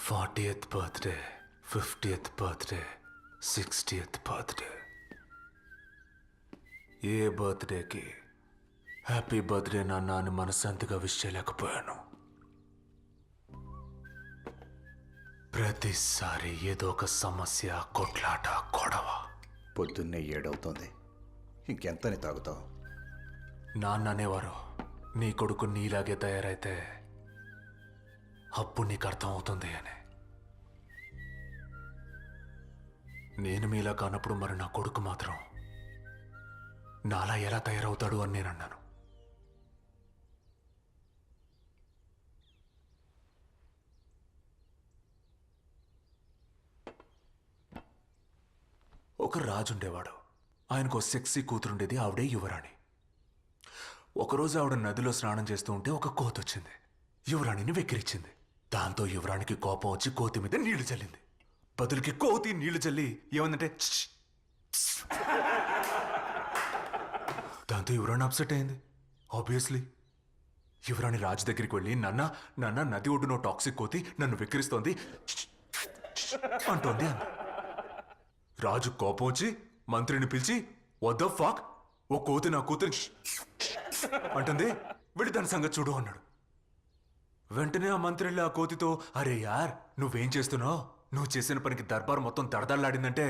40th birthday, 50th birthday, 60th birthday. ఏ బర్త్డేకి happy birthday నాన్న అని మనశాంతిగా విష్ చేయలేకపోయాను. ప్రతిసారి ఏదో ఒక సమస్య, కొట్లాట, గొడవ. పొద్దున్నే 7 అవుతోంది, ఇంకెంతని తాగుతావు? నాన్న అనేవారు, నీ కొడుకు నీలాగే తయారైతే అప్పుడు నీకు అర్థం అవుతుంది అని. నేను మీలా కానప్పుడు మరి నా కొడుకు మాత్రం నాలా ఎలా తయారవుతాడు అని నేను అన్నాను. ఒక రాజు ఉండేవాడు. ఆయనకు సెక్సీ కూతురుండేది, ఆవిడే యువరాణి. ఒకరోజు ఆవిడ నదిలో స్నానం చేస్తూ ఉంటే ఒక కోతి వచ్చింది, యువరాణిని వెక్కిరించింది. దాంతో యువరాణికి కోపం వచ్చి కోతి మీద నీళ్లు చల్లింది. బదులుకి కోతి నీళ్లు చల్లి ఏమందంటే దాంతో యువరాణి అప్సెట్ అయింది. ఆబ్వియస్లీ యువరాణి రాజు దగ్గరికి వెళ్ళి, నాన్న నది ఒడ్డునో టాక్సిక్ కోతి నన్ను వెక్కిరిస్తోంది అంటోంది అంది. రాజు కోపం వచ్చి మంత్రిని పిలిచి, వాట్ ద ఫక్, ఓ కోతి నా కూతురి అంటుంది, వెళ్ళి దాని సంగతి చూడు అన్నాడు. వెంటనే ఆ మంత్రి వెళ్ళి ఆ కోతితో, అరే యార్ నువ్వేం చేస్తున్నావు, నువ్వు చేసిన పనికి దర్బార్ మొత్తం దడదల్లాడిందంటే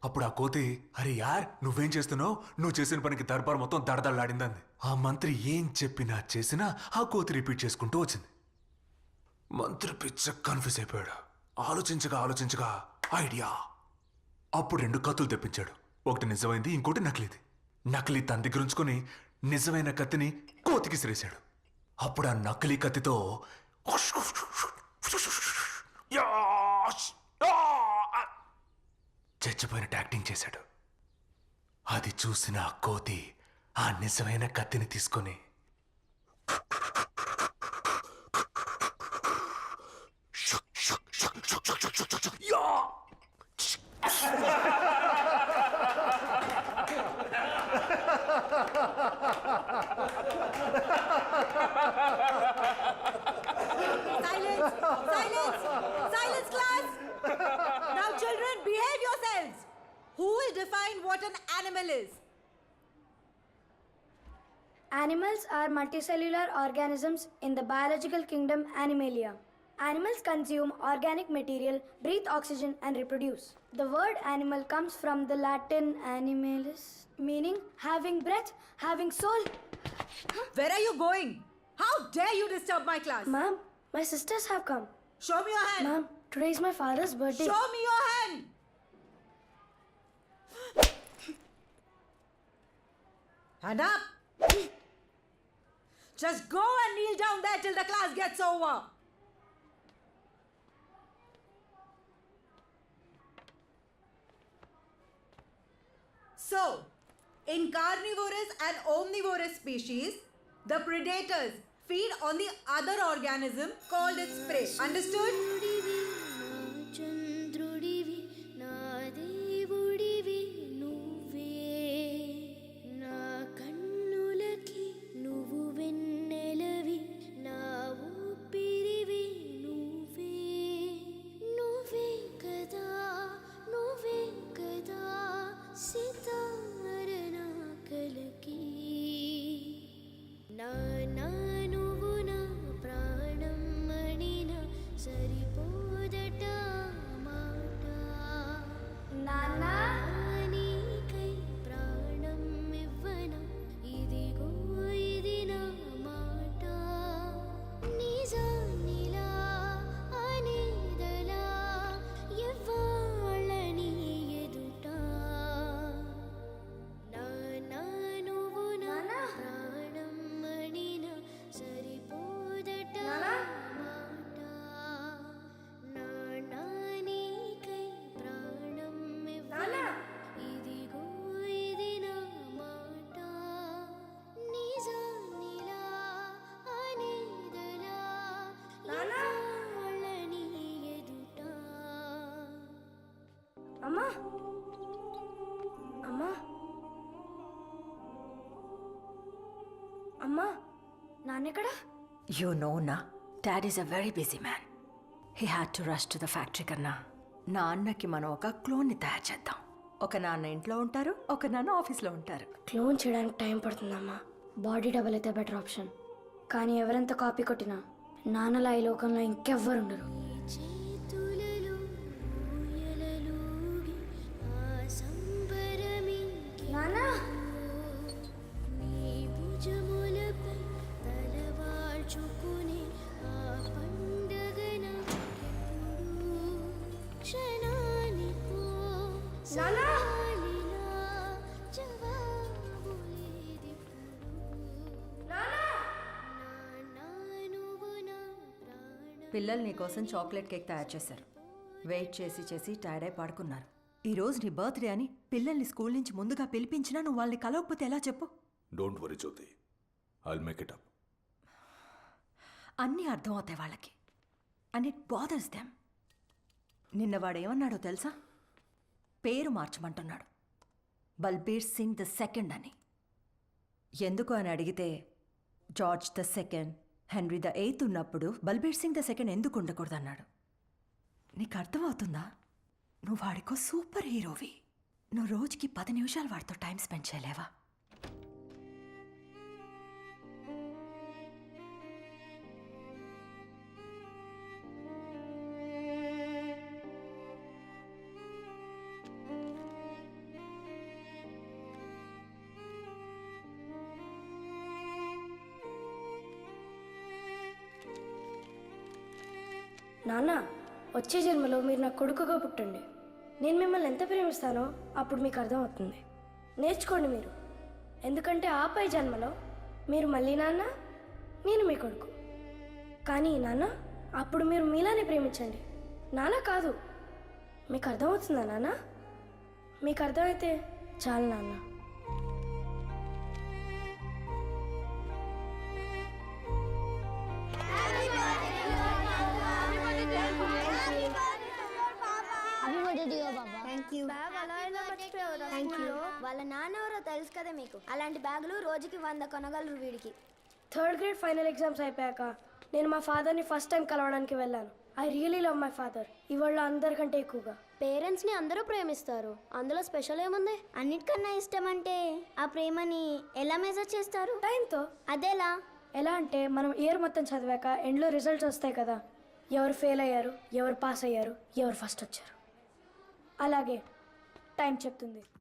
అప్పుడు ఆ కోతి, అరే యార్ నువ్వేం చేస్తున్నావు, నువ్వు చేసిన పనికి దర్బార్ మొత్తం దడదల్లాడిందంది. ఆ మంత్రి ఏం చెప్పినా చేసినా ఆ కోతి రిపీట్ చేసుకుంటూ వచ్చింది. మంత్రి పిచ్చ కన్ఫ్యూజ్ అయిపోయాడు. ఆలోచించగా ఐడియా. అప్పుడు 2 కత్తులు తెప్పించాడు. ఒకటి నిజమైంది, ఇంకోటి నకిలీది. నకిలీ తన దగ్గర ఉంచుకొని నిజమైన కత్తిని కోతికి సిరేశాడు. అప్పుడు ఆ నకిలీ కత్తితో చచ్చిపోయినట్టు యాక్టింగ్ చేశాడు. అది చూసిన ఆ కోతి ఆ నిజమైన కత్తిని తీసుకొని Silence, class! Now, children, behave yourselves. Who will define what an animal is? Animals are multicellular organisms in the biological kingdom Animalia. Animals consume organic material, breathe oxygen, and reproduce. The word animal comes from the Latin animalis, meaning having breath, having soul. Where are you going? How dare you disturb my class? Ma'am, my sisters have come. Show me your hand. Ma'am, today is my father's birthday. Show me your hand. Hand up. Just go and kneel down there till the class gets over. So, in carnivorous and omnivorous species, the predators feed on the other organism called its prey. Understood? Amma? Amma? Amma? Nane kada? You know, na, Dad is a very busy man. He had to rush to the factory కన్నా నాన్నకి మనం ఒక క్లోన్ని తయారు చేద్దాం. ఒక నాన్న ఇంట్లో ఉంటారు, ఒక నాన్న ఆఫీస్లో ఉంటారు. క్లోన్ చేయడానికి టైం పడుతుందమ్మా. బాడీ డబల్ అయితే బెటర్ ఆప్షన్. కానీ ఎవరెంత కాపీ కొట్టినా నాన్నలా ఈ లోకంలో ఇంకెవ్వరు ఉండరు. నాన్నా నాన్నా పిల్లలు నీకోసం చాక్లెట్ కేక్ తయారు చేశారు. వెయిట్ చేసి చేసి టైర్డ్ అయి పడుకున్నారు. ఈరోజు నీ బర్త్డే అని పిల్లల్ని స్కూల్ నుంచి ముందుగా పిలిపించినా నువ్వు వాళ్ళని కలవకపోతే ఎలా చెప్పు? Don't worry Jyoti, I'll make it up. అన్నీ అర్థం అవుతాయి వాళ్ళకి. And it bothers them. నిన్న వాడేమన్నాడో తెలుసా? పేరు మార్చమంటున్నాడు. బల్బీర్ సింగ్ ద సెకండ్ అని. ఎందుకు అని అడిగితే George the second, Henry the eighth ఉన్నప్పుడు బల్బీర్ సింగ్ ద సెకండ్ ఎందుకు ఉండకూడదన్నాడు. నీకు అర్థమవుతుందా? నువ్వు వాడికో సూపర్ హీరోవి. నువ్వు రోజుకి 10 నిమిషాలు వాడితో టైం స్పెండ్ చేయలేవా? నాన్న, వచ్చే జన్మలో మీరు నా కొడుకుగా పుట్టండి. నేను మిమ్మల్ని ఎంత ప్రేమిస్తానో అప్పుడు మీకు అర్థమవుతుంది. నేర్చుకోండి మీరు. ఎందుకంటే ఆ పై జన్మలో మీరు మళ్ళీ నాన్న, నేను మీ కొడుకు. కానీ నాన్న, అప్పుడు మీరు మీలానే ప్రేమించండి. నాన్న కాదు. మీకు అర్థమవుతుందా నాన్న? మీకు అర్థమైతే చాలు నాన్న. వాళ్ళ నాన్న ఎవరో తెలుసు కదా మీకు. అలాంటి బ్యాగులు రోజుకి 100 కొనగలరు వీడికి. 3rd grade ఫైనల్ ఎగ్జామ్స్ అయిపోయాక నేను మా ఫాదర్ని ఫస్ట్ టైం కలవడానికి వెళ్ళాను. I really love my father. ఈ వరల్డ్ అందరికంటే ఎక్కువగా. పేరెంట్స్ ని అందరూ ప్రేమిస్తారు. అందులో స్పెషల్ ఏముంది? అన్నిటికన్నా ఇష్టం అంటే ఆ ప్రేమని ఎలా మెజర్ చేస్తారు? టైంతో. అదేలా? ఎలా అంటే మనం ఇయర్ మొత్తం చదివాక ఎండ్లో రిజల్ట్స్ వస్తాయి కదా. ఎవరు ఫెయిల్ అయ్యారు, ఎవరు పాస్ అయ్యారు, ఎవరు ఫస్ట్ వచ్చారు. అలాగే టైం చెప్తుంది.